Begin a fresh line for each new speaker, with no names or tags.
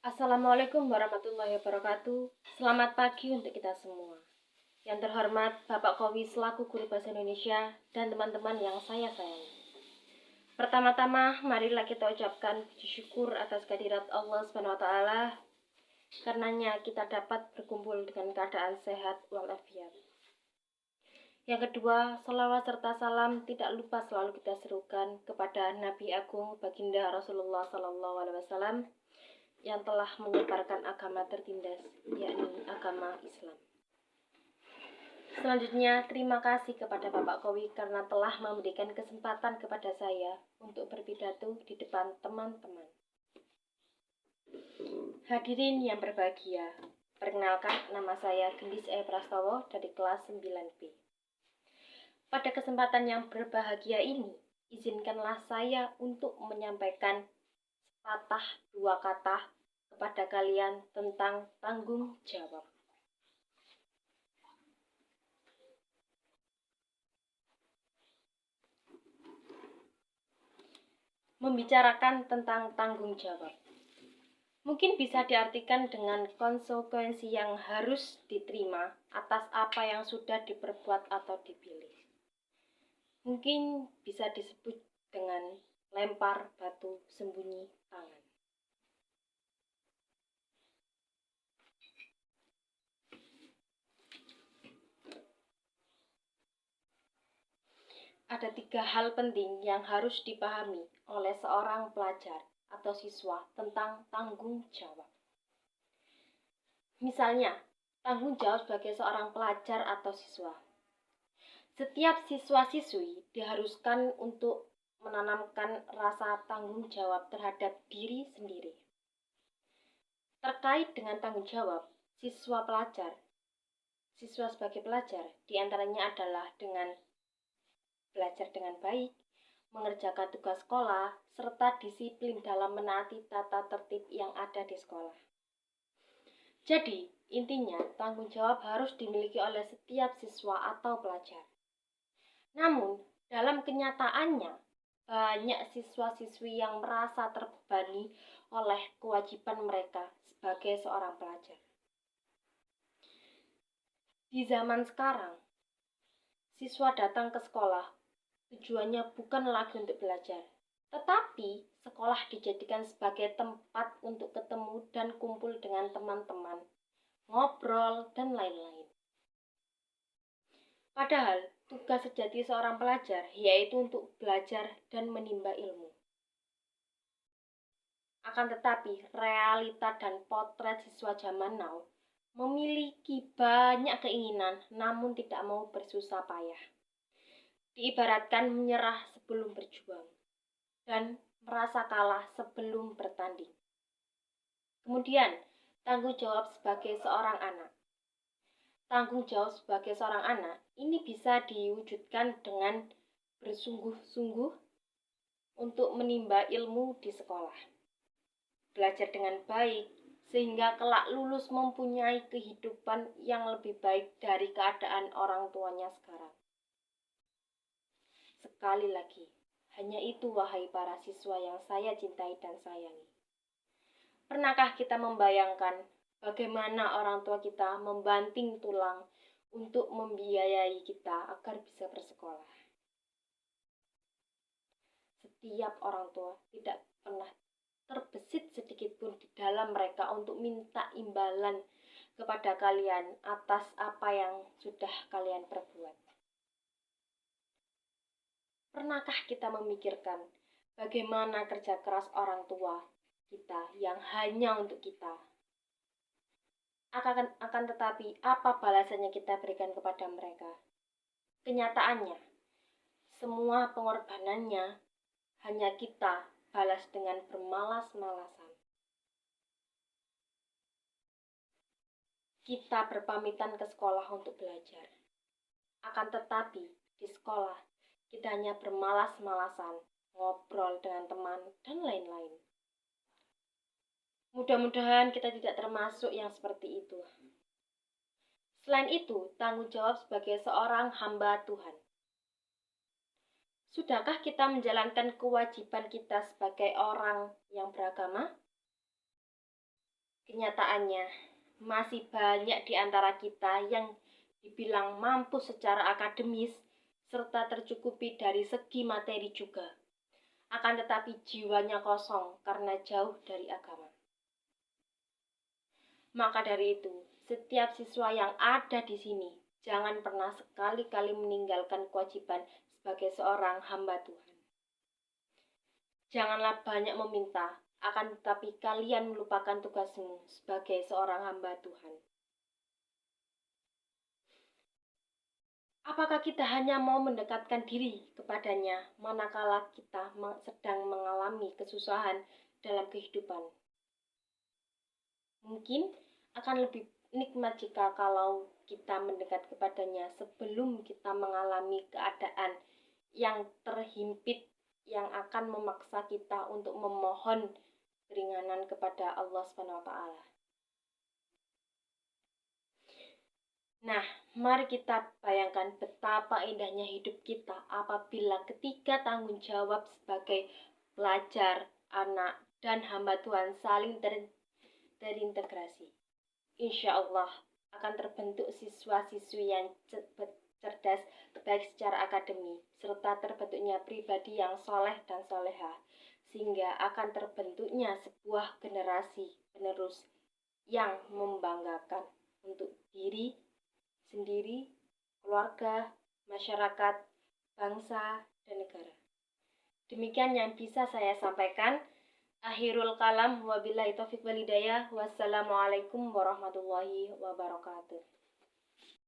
Assalamualaikum warahmatullahi wabarakatuh. Selamat pagi untuk kita semua. Yang terhormat Bapak Kowi selaku Guru Bahasa Indonesia dan teman-teman yang saya sayangi. Pertama-tama, marilah kita ucapkan puji syukur atas kehadirat Allah Subhanahu wa taala. Karenanya kita dapat berkumpul dengan keadaan sehat walafiat. Yang kedua, salawat serta salam tidak lupa selalu kita serukan kepada Nabi Agung Baginda Rasulullah SAW yang telah menyebarkan agama tertindas, yakni agama Islam. Selanjutnya, terima kasih kepada Bapak Kowi karena telah memberikan kesempatan kepada saya untuk berpidato di depan teman-teman. Hadirin yang berbahagia, perkenalkan nama saya Gendis E. Prastowo dari kelas 9B. Pada kesempatan yang berbahagia ini, izinkanlah saya untuk menyampaikan sepatah dua kata kepada kalian tentang tanggung jawab. Membicarakan tentang tanggung jawab mungkin bisa diartikan dengan konsekuensi yang harus diterima atas apa yang sudah diperbuat atau dipilih. Mungkin bisa disebut dengan lempar batu sembunyi tangan. Ada 3 hal penting yang harus dipahami oleh seorang pelajar atau siswa tentang tanggung jawab. Misalnya, tanggung jawab sebagai seorang pelajar atau siswa. Setiap siswa-siswi diharuskan untuk menanamkan rasa tanggung jawab terhadap diri sendiri. Terkait dengan tanggung jawab, siswa sebagai pelajar diantaranya adalah dengan belajar dengan baik, mengerjakan tugas sekolah, serta disiplin dalam menaati tata tertib yang ada di sekolah. Jadi, intinya tanggung jawab harus dimiliki oleh setiap siswa atau pelajar. Namun, dalam kenyataannya, banyak siswa-siswi yang merasa terbebani oleh kewajiban mereka sebagai seorang pelajar. Di zaman sekarang, siswa datang ke sekolah tujuannya bukan lagi untuk belajar, tetapi sekolah dijadikan sebagai tempat untuk ketemu dan kumpul dengan teman-teman, ngobrol, dan lain-lain. Padahal, tugas sejati seorang pelajar yaitu untuk belajar dan menimba ilmu. Akan tetapi, realita dan potret siswa zaman now memiliki banyak keinginan namun tidak mau bersusah payah. Diibaratkan menyerah sebelum berjuang dan merasa kalah sebelum bertanding. Kemudian, tanggung jawab sebagai seorang anak. Tanggung jawab sebagai seorang anak ini bisa diwujudkan dengan bersungguh-sungguh untuk menimba ilmu di sekolah. Belajar dengan baik sehingga kelak lulus mempunyai kehidupan yang lebih baik dari keadaan orang tuanya sekarang. Sekali lagi, hanya itu wahai para siswa yang saya cintai dan sayangi. Pernahkah kita membayangkan bagaimana orang tua kita membanting tulang untuk membiayai kita agar bisa bersekolah? Setiap orang tua tidak pernah terbesit sedikit pun di dalam mereka untuk minta imbalan kepada kalian atas apa yang sudah kalian perbuat. Pernahkah kita memikirkan bagaimana kerja keras orang tua kita yang hanya untuk kita? Akan tetapi, apa balasannya kita berikan kepada mereka? Kenyataannya, semua pengorbanannya hanya kita balas dengan bermalas-malasan. Kita berpamitan ke sekolah untuk belajar. Akan tetapi, di sekolah, kita hanya bermalas-malasan, ngobrol dengan teman, dan lain-lain. Mudah-mudahan kita tidak termasuk yang seperti itu. Selain itu, tanggung jawab sebagai seorang hamba Tuhan. Sudahkah kita menjalankan kewajiban kita sebagai orang yang beragama? Kenyataannya, masih banyak di antara kita yang dibilang mampu secara akademis serta tercukupi dari segi materi juga. Akan tetapi jiwanya kosong karena jauh dari agama. Maka dari itu, setiap siswa yang ada di sini jangan pernah sekali-kali meninggalkan kewajiban sebagai seorang hamba Tuhan. Janganlah banyak meminta, akan tetapi kalian melupakan tugasmu sebagai seorang hamba Tuhan. Apakah kita hanya mau mendekatkan diri kepadanya manakala kita sedang mengalami kesusahan dalam kehidupan? Mungkin akan lebih nikmat jika kalau kita mendekat kepadanya sebelum kita mengalami keadaan yang terhimpit yang akan memaksa kita untuk memohon keringanan kepada Allah Subhanahu wa taala. Nah, mari kita bayangkan betapa indahnya hidup kita apabila ketiga tanggung jawab sebagai pelajar, anak, dan hamba Tuhan saling terintegrasi. Insya Allah akan terbentuk siswa-siswi yang cerdas baik secara akademi, serta terbentuknya pribadi yang soleh dan soleha, sehingga akan terbentuknya sebuah generasi penerus yang membanggakan untuk diri sendiri, keluarga, masyarakat, bangsa, dan negara. Demikian yang bisa saya sampaikan. Akhirul kalam, wabillahi taufiq wal hidayah. Wassalamualaikum warahmatullahi wabarakatuh.